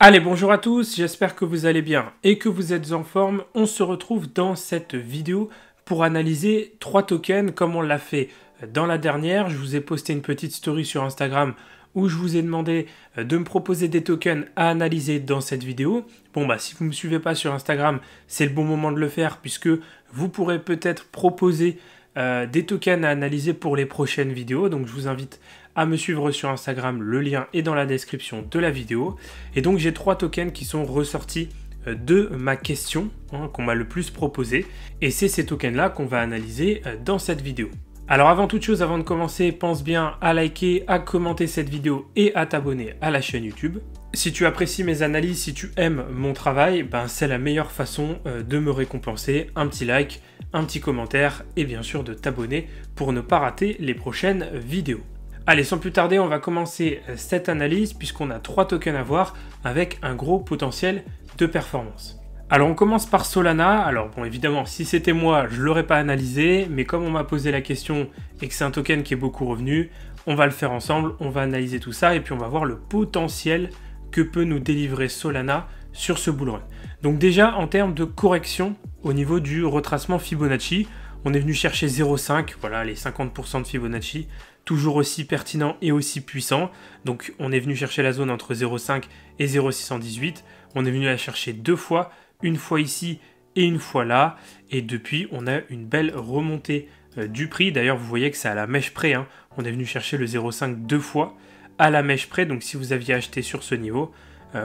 Allez, bonjour à tous, j'espère que vous allez bien et que vous êtes en forme. On se retrouve dans cette vidéo pour analyser 3 tokens comme on l'a fait dans la dernière. Je vous ai posté une petite story sur Instagram où je vous ai demandé de me proposer des tokens à analyser dans cette vidéo. Bon bah si vous ne me suivez pas sur Instagram, c'est le bon moment de le faire puisque vous pourrez peut-être proposer des tokens à analyser pour les prochaines vidéos. Donc je vous invite à me suivre sur Instagram, le lien est dans la description de la vidéo. Et donc j'ai 3 tokens qui sont ressortis de ma question qu'on m'a le plus proposé. Et c'est ces tokens là qu'on va analyser dans cette vidéo. Alors avant toute chose, avant de commencer, pense bien à liker, à commenter cette vidéo et à t'abonner à la chaîne YouTube. Si tu apprécies mes analyses, si tu aimes mon travail, ben c'est la meilleure façon de me récompenser. Un petit like, un petit commentaire et bien sûr de t'abonner pour ne pas rater les prochaines vidéos. Allez, sans plus tarder, on va commencer cette analyse puisqu'on a 3 tokens à voir avec un gros potentiel de performance. Alors on commence par Solana. Alors bon, évidemment, si c'était moi, je ne l'aurais pas analysé, mais comme on m'a posé la question et que c'est un token qui est beaucoup revenu, on va le faire ensemble, on va analyser tout ça et puis on va voir le potentiel que peut nous délivrer Solana sur ce bull run. Donc déjà, en termes de correction au niveau du retracement Fibonacci, on est venu chercher 0,5, voilà les 50% de Fibonacci, toujours aussi pertinent et aussi puissant. Donc on est venu chercher la zone entre 0,5 et 0,618. On est venu la chercher 2 fois, une fois ici et une fois là. Et depuis, on a une belle remontée du prix. D'ailleurs, vous voyez que c'est à la mèche près. On est venu chercher le 0,5 2 fois à la mèche près. Donc si vous aviez acheté sur ce niveau,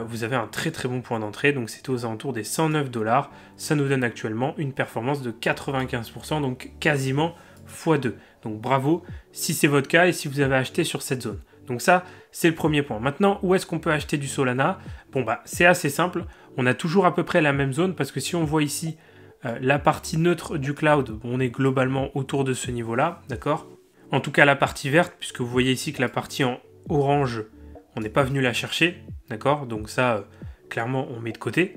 vous avez un très très bon point d'entrée. Donc c'était aux alentours des 109 $. Ça nous donne actuellement une performance de 95%, donc quasiment x2. Donc bravo si c'est votre cas et si vous avez acheté sur cette zone. Donc ça, c'est le premier point. Maintenant, où est-ce qu'on peut acheter du Solana? Bon bah c'est assez simple. On a toujours à peu près la même zone parce que si on voit ici la partie neutre du cloud, on est globalement autour de ce niveau-là, d'accord? En tout cas la partie verte, puisque vous voyez ici que la partie en orange, on n'est pas venu la chercher, d'accord? Donc ça, clairement, on met de côté.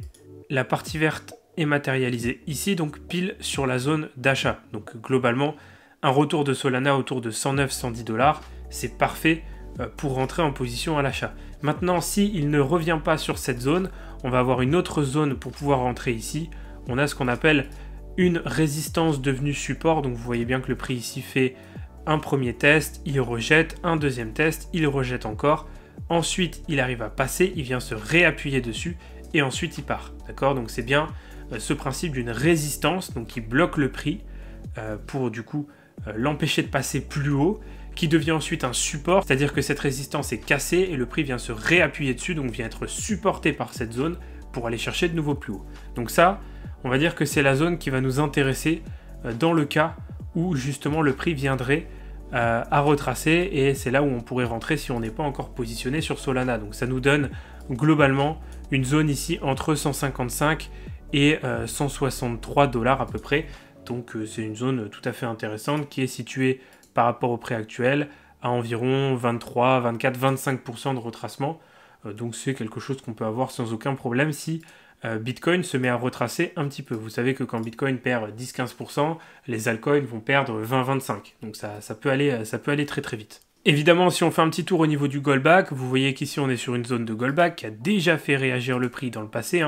La partie verte est matérialisée ici, donc pile sur la zone d'achat. Donc globalement, un retour de Solana autour de 109-110 $, c'est parfait pour rentrer en position à l'achat. Maintenant, s'il ne revient pas sur cette zone, on va avoir une autre zone pour pouvoir rentrer ici. On a ce qu'on appelle une résistance devenue support. Donc vous voyez bien que le prix ici fait un premier test, il rejette, un deuxième test, il rejette encore. Ensuite, il arrive à passer, il vient se réappuyer dessus et ensuite il part. D'accord? Donc c'est bien ce principe d'une résistance donc qui bloque le prix pour du coup l'empêcher de passer plus haut, qui devient ensuite un support, c'est-à-dire que cette résistance est cassée et le prix vient se réappuyer dessus, donc vient être supporté par cette zone pour aller chercher de nouveau plus haut. Donc ça, on va dire que c'est la zone qui va nous intéresser dans le cas où justement le prix viendrait à retracer et c'est là où on pourrait rentrer si on n'est pas encore positionné sur Solana. Donc ça nous donne globalement une zone ici entre 155 et 163 $ à peu près. Donc c'est une zone tout à fait intéressante qui est située par rapport au prix actuel à environ 23, 24, 25% de retracement. Donc c'est quelque chose qu'on peut avoir sans aucun problème si Bitcoin se met à retracer un petit peu. Vous savez que quand Bitcoin perd 10-15%, les altcoins vont perdre 20-25%. Donc ça peut aller très très vite. Évidemment, si on fait un petit tour au niveau du Goldback, vous voyez qu'ici on est sur une zone de Goldback qui a déjà fait réagir le prix dans le passé,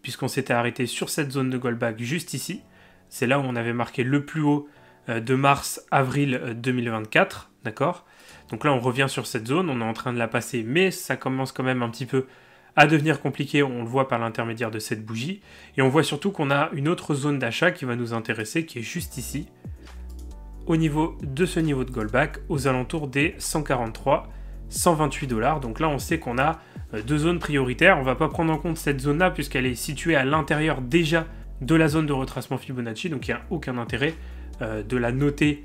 puisqu'on s'était arrêté sur cette zone de Goldback juste ici. C'est là où on avait marqué le plus haut de mars-avril 2024, d'accord? Donc là, on revient sur cette zone, on est en train de la passer, mais ça commence quand même un petit peu à devenir compliqué, on le voit par l'intermédiaire de cette bougie. Et on voit surtout qu'on a une autre zone d'achat qui va nous intéresser, qui est juste ici, au niveau de ce niveau de Goldback, aux alentours des 143, 128 $. Donc là, on sait qu'on a 2 zones prioritaires. On ne va pas prendre en compte cette zone-là, puisqu'elle est située à l'intérieur déjà de la zone de retracement Fibonacci, donc il n'y a aucun intérêt de la noter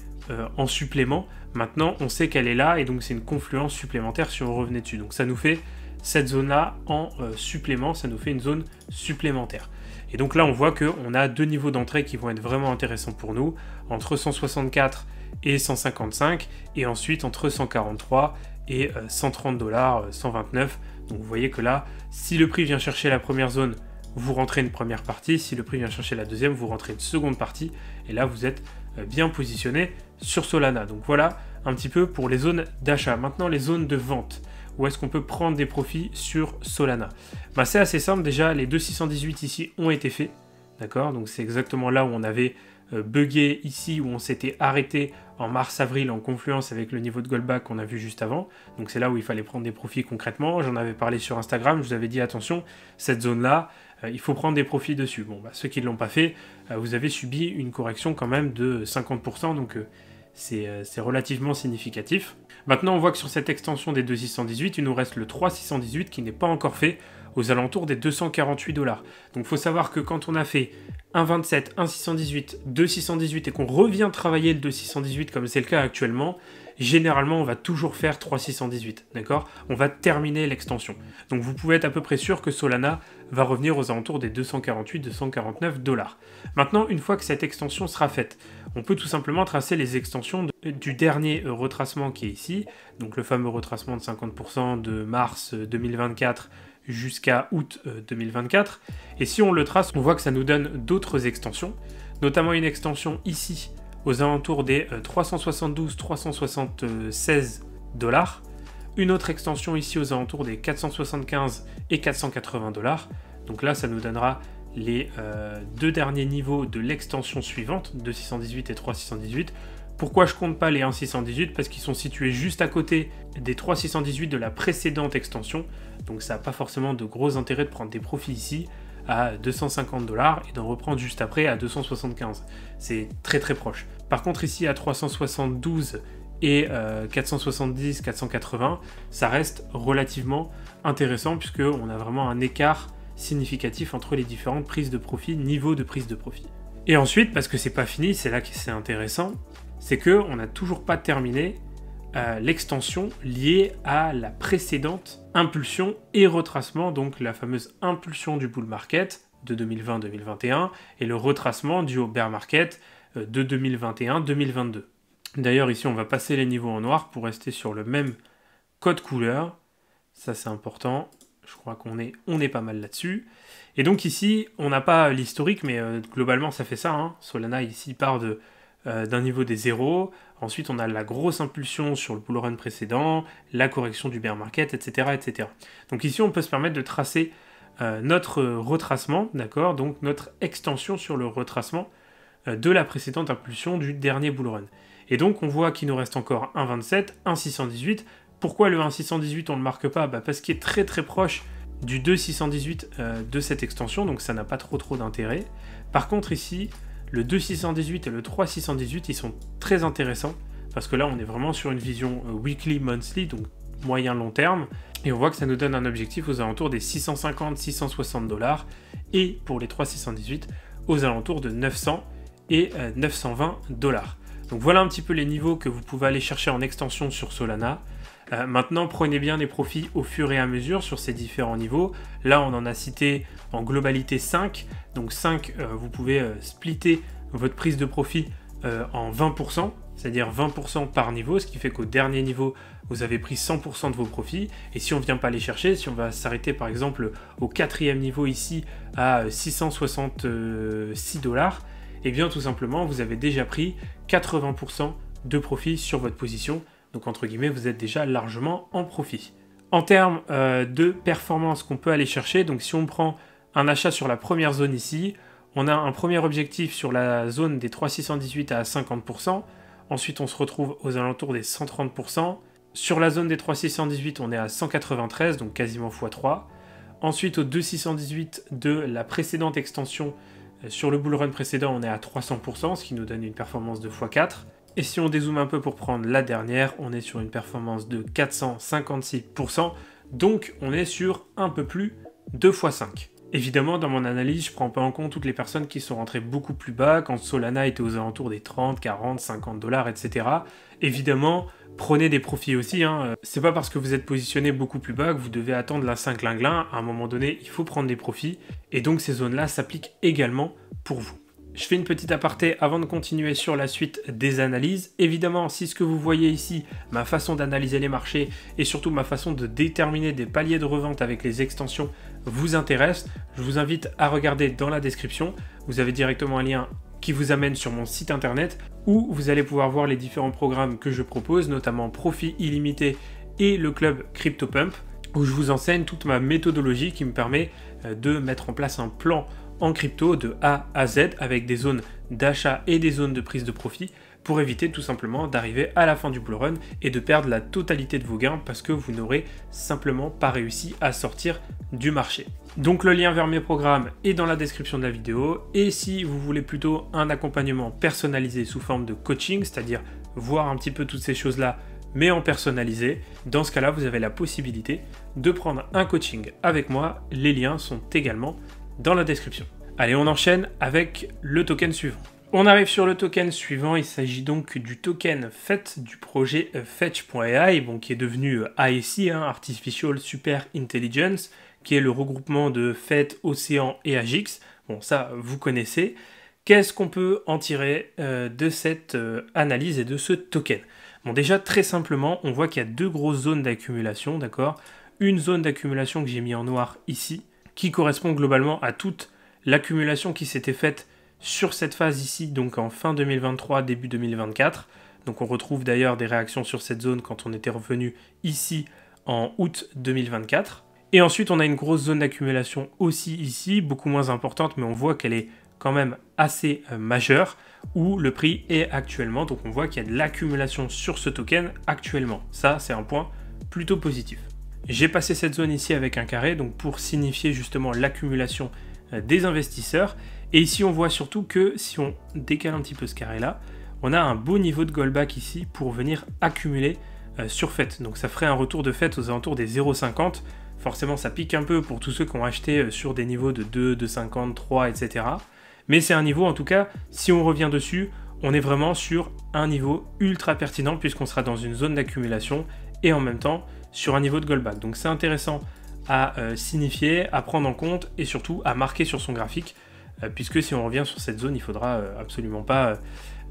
en supplément. Maintenant, on sait qu'elle est là, et donc c'est une confluence supplémentaire si on revenait dessus. Donc ça nous fait cette zone-là en supplément, ça nous fait une zone supplémentaire. Et donc là, on voit qu'on a 2 niveaux d'entrée qui vont être vraiment intéressants pour nous, entre 164 et 155, et ensuite entre 143 et 130 $, 129. Donc vous voyez que là, si le prix vient chercher la première zone, vous rentrez une première partie, si le prix vient chercher la deuxième, vous rentrez une seconde partie, et là vous êtes bien positionné sur Solana. Donc voilà un petit peu pour les zones d'achat. Maintenant les zones de vente. où est-ce qu'on peut prendre des profits sur Solana? Bah, c'est assez simple, déjà les 2,618 ici ont été faits, d'accord? Donc c'est exactement là où on avait bugué ici, où on s'était arrêté en mars-avril en confluence avec le niveau de Goldback qu'on a vu juste avant. Donc c'est là où il fallait prendre des profits concrètement. J'en avais parlé sur Instagram, je vous avais dit attention, cette zone-là, il faut prendre des profits dessus. Bon, bah, ceux qui ne l'ont pas fait, vous avez subi une correction quand même de 50%, donc c'est relativement significatif. Maintenant, on voit que sur cette extension des 2,618, il nous reste le 3,618 qui n'est pas encore fait, aux alentours des 248 $. Donc il faut savoir que quand on a fait 1,27, 1,618, 2,618 et qu'on revient travailler le 2,618 comme c'est le cas actuellement, généralement on va toujours faire 3,618, d'accord? On va terminer l'extension. Donc vous pouvez être à peu près sûr que Solana va revenir aux alentours des 248, 249 $. Maintenant, une fois que cette extension sera faite, on peut tout simplement tracer les extensions du dernier retracement qui est ici, donc le fameux retracement de 50% de mars 2024 jusqu'à août 2024. Et si on le trace, on voit que ça nous donne d'autres extensions, notamment une extension ici, aux alentours des 372-376 $, une autre extension ici aux alentours des 475 et 480 $. Donc là, ça nous donnera les deux derniers niveaux de l'extension suivante, 2,618 et 3,618. Pourquoi je compte pas les 1,618? Parce qu'ils sont situés juste à côté des 3,618 de la précédente extension. Donc ça n'a pas forcément de gros intérêt de prendre des profits ici à 250 $ et d'en reprendre juste après à 275. C'est très très proche. Par contre ici à 372 et 470, 480, ça reste relativement intéressant puisqu'on a vraiment un écart significatif entre les différentes prises de profit, niveau de prise de profit. Et ensuite, parce que c'est pas fini, c'est là que c'est intéressant, c'est qu'on n'a toujours pas terminé l'extension liée à la précédente impulsion et retracement, donc la fameuse impulsion du bull market de 2020-2021 et le retracement du bear market de 2021-2022. D'ailleurs ici on va passer les niveaux en noir pour rester sur le même code couleur, ça c'est important, je crois qu'on est pas mal là-dessus. Et donc ici on n'a pas l'historique mais globalement ça fait ça, hein. Solana ici part d'un niveau des zéros, ensuite on a la grosse impulsion sur le bull run précédent, la correction du bear market, etc., etc. Donc ici on peut se permettre de tracer notre retracement, d'accord, donc notre extension sur le retracement de la précédente impulsion du dernier bull run. Et donc on voit qu'il nous reste encore 1,27, 1,618. Pourquoi le 1,618 on ne le marque pas? Parce qu'il est très très proche du 2,618 de cette extension, donc ça n'a pas trop d'intérêt. Par contre ici, le 2,618 et le 3,618, ils sont très intéressants, parce que là, on est vraiment sur une vision weekly, monthly, donc moyen-long terme, et on voit que ça nous donne un objectif aux alentours des 650-660 $, et pour les 3,618, aux alentours de 900 et 920 $. Donc voilà un petit peu les niveaux que vous pouvez aller chercher en extension sur Solana. Maintenant, prenez bien les profits au fur et à mesure sur ces différents niveaux. Là, on en a cité en globalité 5. Donc 5, vous pouvez splitter votre prise de profit en 20%, c'est-à-dire 20% par niveau, ce qui fait qu'au dernier niveau, vous avez pris 100% de vos profits. Et si on ne vient pas les chercher, si on va s'arrêter par exemple au 4e niveau ici à 666 $, eh bien tout simplement, vous avez déjà pris 80% de profit sur votre position. Donc entre guillemets, vous êtes déjà largement en profit. En termes de performance qu'on peut aller chercher, donc si on prend un achat sur la première zone ici, on a un premier objectif sur la zone des 3,618 à 50%. Ensuite, on se retrouve aux alentours des 130%. Sur la zone des 3,618, on est à 193, donc quasiment x3. Ensuite, au 2,618 de la précédente extension, sur le bull run précédent, on est à 300%, ce qui nous donne une performance de x4. Et si on dézoome un peu pour prendre la dernière, on est sur une performance de 456%, donc on est sur un peu plus de x5. Évidemment, dans mon analyse, je ne prends pas en compte toutes les personnes qui sont rentrées beaucoup plus bas, quand Solana était aux alentours des 30, 40, 50 $, etc. Évidemment, prenez des profits aussi, hein. C'est pas parce que vous êtes positionné beaucoup plus bas que vous devez attendre la 5 linglin. À un moment donné, il faut prendre des profits, et donc ces zones-là s'appliquent également pour vous. Je fais une petite aparté avant de continuer sur la suite des analyses. Évidemment, si ce que vous voyez ici, ma façon d'analyser les marchés et surtout ma façon de déterminer des paliers de revente avec les extensions vous intéresse, je vous invite à regarder dans la description. Vous avez directement un lien qui vous amène sur mon site internet où vous allez pouvoir voir les différents programmes que je propose, notamment Profit illimité et le club CryptoPump, où je vous enseigne toute ma méthodologie qui me permet de mettre en place un plan en crypto de A à Z avec des zones d'achat et des zones de prise de profit pour éviter tout simplement d'arriver à la fin du bull run et de perdre la totalité de vos gains parce que vous n'aurez simplement pas réussi à sortir du marché. Donc le lien vers mes programmes est dans la description de la vidéo, et si vous voulez plutôt un accompagnement personnalisé sous forme de coaching, c'est-à-dire voir un petit peu toutes ces choses-là mais en personnalisé, dans ce cas-là vous avez la possibilité de prendre un coaching avec moi, les liens sont également dans la description. Allez, on enchaîne avec le token suivant. On arrive sur le token suivant, il s'agit donc du token FET du projet Fetch.ai, bon, qui est devenu ASI, Artificial Super Intelligence, qui est le regroupement de FET, Océan et Agix. Bon, ça, vous connaissez. Qu'est-ce qu'on peut en tirer de cette analyse et de ce token? Bon, déjà, très simplement, on voit qu'il y a deux grosses zones d'accumulation, d'accord? Une zone d'accumulation que j'ai mis en noir ici, qui correspond globalement à toute l'accumulation qui s'était faite sur cette phase ici, donc en fin 2023, début 2024. Donc on retrouve d'ailleurs des réactions sur cette zone quand on était revenu ici en août 2024. Et ensuite on a une grosse zone d'accumulation aussi ici, beaucoup moins importante, mais on voit qu'elle est quand même assez majeure, où le prix est actuellement. Donc on voit qu'il y a de l'accumulation sur ce token actuellement. Ça, c'est un point plutôt positif. J'ai passé cette zone ici avec un carré, donc pour signifier justement l'accumulation des investisseurs. Et ici, on voit surtout que si on décale un petit peu ce carré-là, on a un beau niveau de goalback ici pour venir accumuler sur FET. Donc ça ferait un retour de FET aux alentours des 0,50. Forcément, ça pique un peu pour tous ceux qui ont acheté sur des niveaux de 2, 2,50, 3, etc. Mais c'est un niveau, en tout cas, si on revient dessus, on est vraiment sur un niveau ultra pertinent puisqu'on sera dans une zone d'accumulation et en même temps sur un niveau de goalback. Donc c'est intéressant à signifier, à prendre en compte et surtout à marquer sur son graphique, puisque si on revient sur cette zone, il ne faudra absolument pas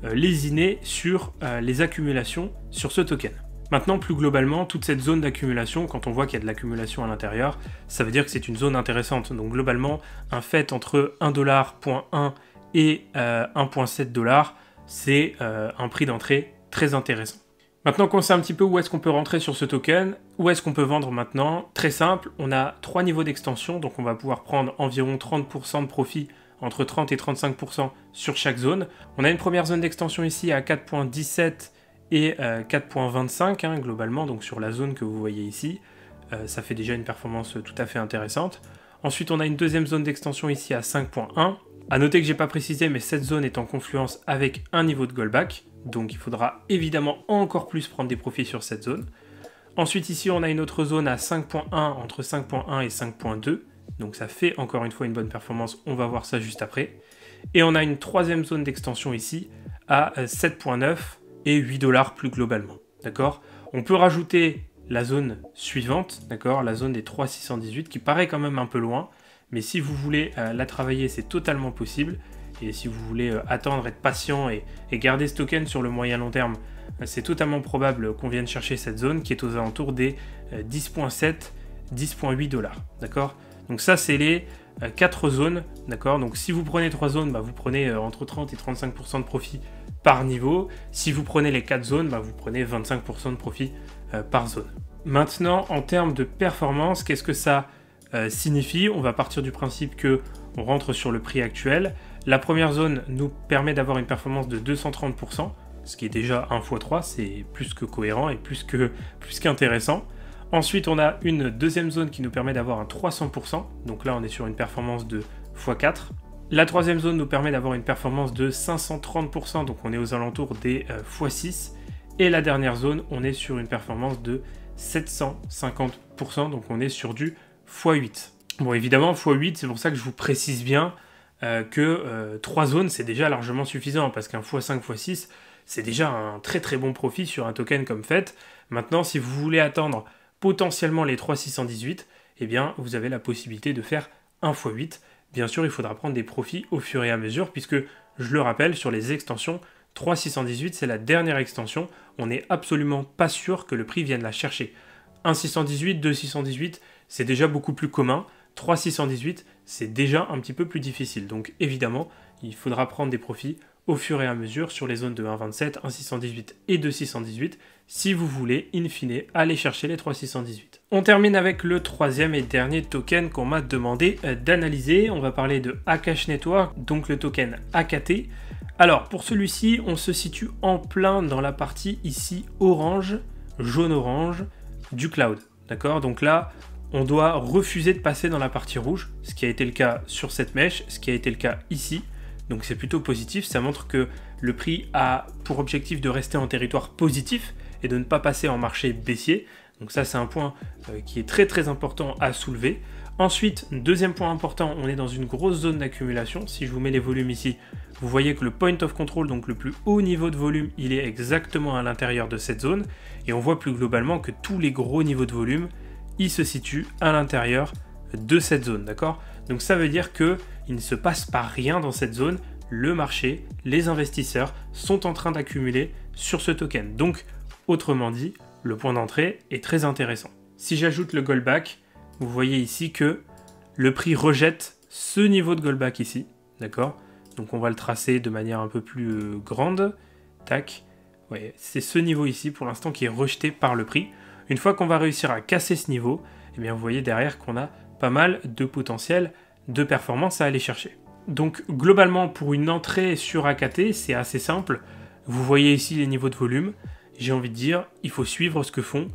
lésiner sur les accumulations sur ce token. Maintenant, plus globalement, toute cette zone d'accumulation, quand on voit qu'il y a de l'accumulation à l'intérieur, ça veut dire que c'est une zone intéressante. Donc globalement, un FET entre 1,1$ et 1,7$, c'est un prix d'entrée très intéressant. Maintenant qu'on sait un petit peu où est-ce qu'on peut rentrer sur ce token, où est-ce qu'on peut vendre maintenant, très simple, on a 3 niveaux d'extension, donc on va pouvoir prendre environ 30% de profit, entre 30 et 35% sur chaque zone. On a une première zone d'extension ici à 4,17 et 4,25 globalement, donc sur la zone que vous voyez ici. Ça fait déjà une performance tout à fait intéressante. Ensuite, on a une deuxième zone d'extension ici à 5,1. A noter que j'ai pas précisé, mais cette zone est en confluence avec un niveau de goalback, donc il faudra évidemment encore plus prendre des profits sur cette zone. Ensuite ici on a une autre zone à 5.1, entre 5.1 et 5.2, donc ça fait encore une fois une bonne performance, on va voir ça juste après. Et on a une troisième zone d'extension ici à 7.9 et 8$ plus globalement, d'accord? On peut rajouter la zone suivante, d'accord, la zone des 3,618 qui paraît quand même un peu loin, mais si vous voulez la travailler, c'est totalement possible. Et si vous voulez attendre, être patient et garder ce token sur le moyen long terme, c'est totalement probable qu'on vienne chercher cette zone qui est aux alentours des 10.7, 10.8$. D'accord? Donc ça, c'est les 4 zones. D'accord? Donc si vous prenez 3 zones, vous prenez entre 30 et 35% de profit par niveau. Si vous prenez les 4 zones, vous prenez 25% de profit par zone. Maintenant, en termes de performance, qu'est-ce que ça signifie? On va partir du principe que on rentre sur le prix actuel. La première zone nous permet d'avoir une performance de 230%, ce qui est déjà 1 x 3, c'est plus que cohérent et plus qu'intéressant. Ensuite, on a une deuxième zone qui nous permet d'avoir un 300%, donc là on est sur une performance de x4. La troisième zone nous permet d'avoir une performance de 530%, donc on est aux alentours des x6. Et la dernière zone, on est sur une performance de 750%, donc on est sur du x8. Bon, évidemment, x8, c'est pour ça que je vous précise bien que 3 zones, c'est déjà largement suffisant, parce qu'un x5, x6, c'est déjà un très très bon profit sur un token comme FET. Maintenant, si vous voulez attendre potentiellement les 3,618, eh bien, vous avez la possibilité de faire un x8. Bien sûr, il faudra prendre des profits au fur et à mesure, puisque, je le rappelle, sur les extensions, 3,618, c'est la dernière extension. On n'est absolument pas sûr que le prix vienne la chercher. 1,618, 2,618, c'est déjà beaucoup plus commun. 3,618, c'est déjà un petit peu plus difficile. Donc évidemment, il faudra prendre des profits au fur et à mesure sur les zones de 1,27, 1,618 et 2,618 si vous voulez, in fine, aller chercher les 3,618. On termine avec le troisième et dernier token qu'on m'a demandé d'analyser. On va parler de Akash Network, donc le token AKT. Alors, pour celui-ci, on se situe en plein dans la partie ici orange, jaune-orange du cloud. D'accord? Donc là, on doit refuser de passer dans la partie rouge, ce qui a été le cas sur cette mèche, ce qui a été le cas ici. Donc c'est plutôt positif, ça montre que le prix a pour objectif de rester en territoire positif et de ne pas passer en marché baissier. Donc ça c'est un point qui est très important à soulever. Ensuite, deuxième point important, on est dans une grosse zone d'accumulation. Si je vous mets les volumes ici, vous voyez que le point of control, donc le plus haut niveau de volume, il est exactement à l'intérieur de cette zone. Et on voit plus globalement que tous les gros niveaux de volume, ils se situent à l'intérieur de cette zone, d'accord? Donc ça veut dire que il ne se passe pas rien dans cette zone. Le marché, les investisseurs sont en train d'accumuler sur ce token. Donc, autrement dit, le point d'entrée est très intéressant. Si j'ajoute le goldback, vous voyez ici que le prix rejette ce niveau de goldback ici, d'accord? Donc on va le tracer de manière un peu plus grande. Tac. Ouais, c'est ce niveau ici pour l'instant qui est rejeté par le prix. Une fois qu'on va réussir à casser ce niveau, eh bien vous voyez derrière qu'on a pas mal de potentiel de performance à aller chercher. Donc globalement pour une entrée sur AKT, c'est assez simple. Vous voyez ici les niveaux de volume. J'ai envie de dire, il faut suivre ce que font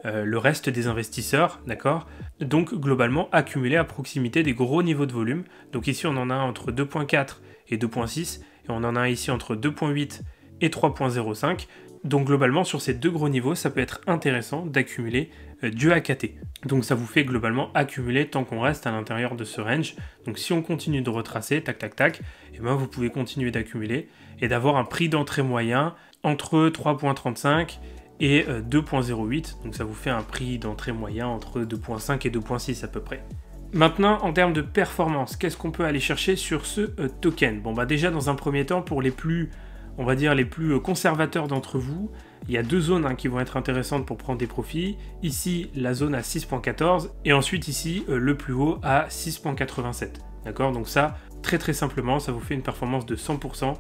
le reste des investisseurs, d'accord? Donc globalement accumuler à proximité des gros niveaux de volume. Donc ici on en a entre 2.4 et 2.6 et on en a ici entre 2.8 et 3.05. Donc globalement sur ces deux gros niveaux, ça peut être intéressant d'accumuler du AKT. Donc ça vous fait globalement accumuler tant qu'on reste à l'intérieur de ce range. Donc si on continue de retracer, tac tac tac, et ben vous pouvez continuer d'accumuler et d'avoir un prix d'entrée moyen entre 3.35 et 2.08. Donc ça vous fait un prix d'entrée moyen entre 2.5 et 2.6 à peu près. Maintenant, en termes de performance, qu'est-ce qu'on peut aller chercher sur ce token? Bon bah déjà dans un premier temps, pour les plus, on va dire les plus conservateurs d'entre vous, il y a deux zones qui vont être intéressantes pour prendre des profits. Ici, la zone à 6.14 et ensuite ici, le plus haut à 6.87. D'accord? Donc ça, très simplement, ça vous fait une performance de 100%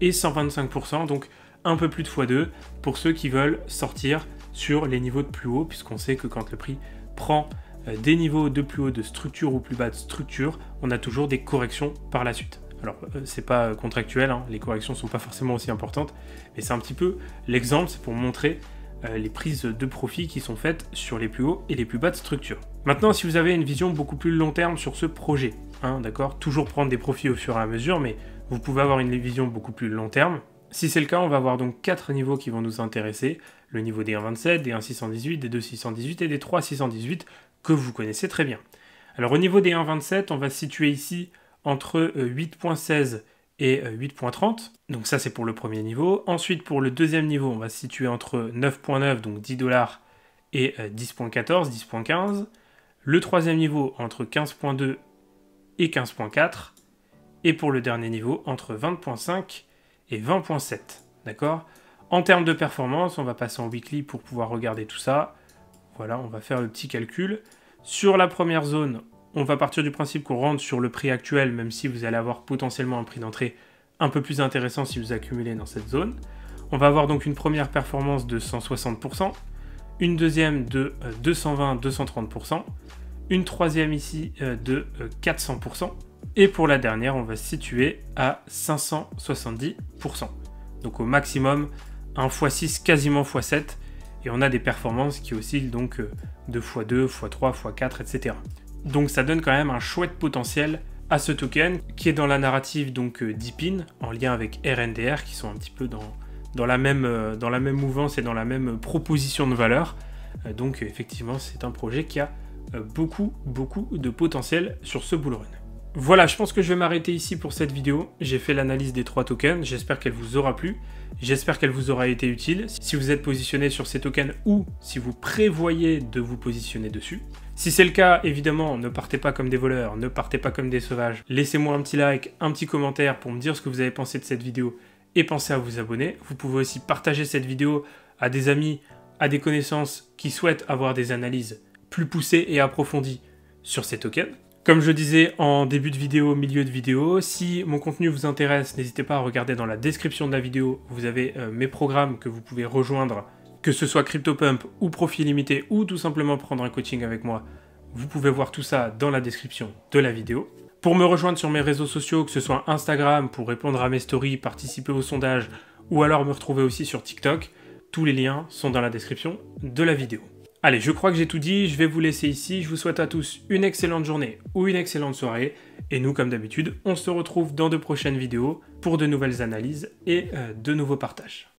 et 125%, donc un peu plus de x2 pour ceux qui veulent sortir sur les niveaux de plus haut, puisqu'on sait que quand le prix prend des niveaux de plus haut de structure ou plus bas de structure, on a toujours des corrections par la suite. Alors, c'est pas contractuel, hein, les corrections sont pas forcément aussi importantes, mais c'est un petit peu l'exemple, c'est pour montrer les prises de profit qui sont faites sur les plus hauts et les plus bas de structure. Maintenant, si vous avez une vision beaucoup plus long terme sur ce projet, hein, d'accord, toujours prendre des profits au fur et à mesure, mais vous pouvez avoir une vision beaucoup plus long terme. Si c'est le cas, on va avoir donc 4 niveaux qui vont nous intéresser, le niveau des 1.27, des 1.618, des 2.618 et des 3.618 que vous connaissez très bien. Alors au niveau des 1.27, on va se situer ici entre 8.16 et 8.30, donc ça c'est pour le premier niveau. Ensuite pour le deuxième niveau, on va se situer entre 9.9, donc 10 $, et 10.14, 10.15. Le troisième niveau entre 15.2 et 15.4. Et pour le dernier niveau, entre 20.5 et 20.7. D'accord? En termes de performance, on va passer en weekly pour pouvoir regarder tout ça. Voilà, on va faire le petit calcul. Sur la première zone, on va partir du principe qu'on rentre sur le prix actuel, même si vous allez avoir potentiellement un prix d'entrée un peu plus intéressant si vous accumulez dans cette zone. On va avoir donc une première performance de 160%, une deuxième de 220-230%, une troisième ici de 400%, et pour la dernière, on va se situer à 570%. Donc au maximum, un x6, quasiment x7, et on a des performances qui oscillent donc de x2, x3, x4, etc. Donc ça donne quand même un chouette potentiel à ce token, qui est dans la narrative donc DePIN, en lien avec RNDR, qui sont un petit peu dans la même mouvance et dans la même proposition de valeur. Donc effectivement, c'est un projet qui a beaucoup de potentiel sur ce bull run. Voilà, je pense que je vais m'arrêter ici pour cette vidéo. J'ai fait l'analyse des 3 tokens, j'espère qu'elle vous aura plu, j'espère qu'elle vous aura été utile. Si vous êtes positionné sur ces tokens ou si vous prévoyez de vous positionner dessus. Si c'est le cas, évidemment, ne partez pas comme des voleurs, ne partez pas comme des sauvages. Laissez-moi un petit like, un petit commentaire pour me dire ce que vous avez pensé de cette vidéo et pensez à vous abonner. Vous pouvez aussi partager cette vidéo à des amis, à des connaissances qui souhaitent avoir des analyses plus poussées et approfondies sur ces tokens. Comme je disais en début de vidéo, milieu de vidéo, si mon contenu vous intéresse, n'hésitez pas à regarder dans la description de la vidéo, vous avez mes programmes que vous pouvez rejoindre, que ce soit CryptoPump ou Profit Limité, ou tout simplement prendre un coaching avec moi. Vous pouvez voir tout ça dans la description de la vidéo. Pour me rejoindre sur mes réseaux sociaux, que ce soit Instagram pour répondre à mes stories, participer au sondage, ou alors me retrouver aussi sur TikTok, tous les liens sont dans la description de la vidéo. Allez, je crois que j'ai tout dit, je vais vous laisser ici, je vous souhaite à tous une excellente journée ou une excellente soirée, et nous, comme d'habitude, on se retrouve dans de prochaines vidéos pour de nouvelles analyses et de nouveaux partages.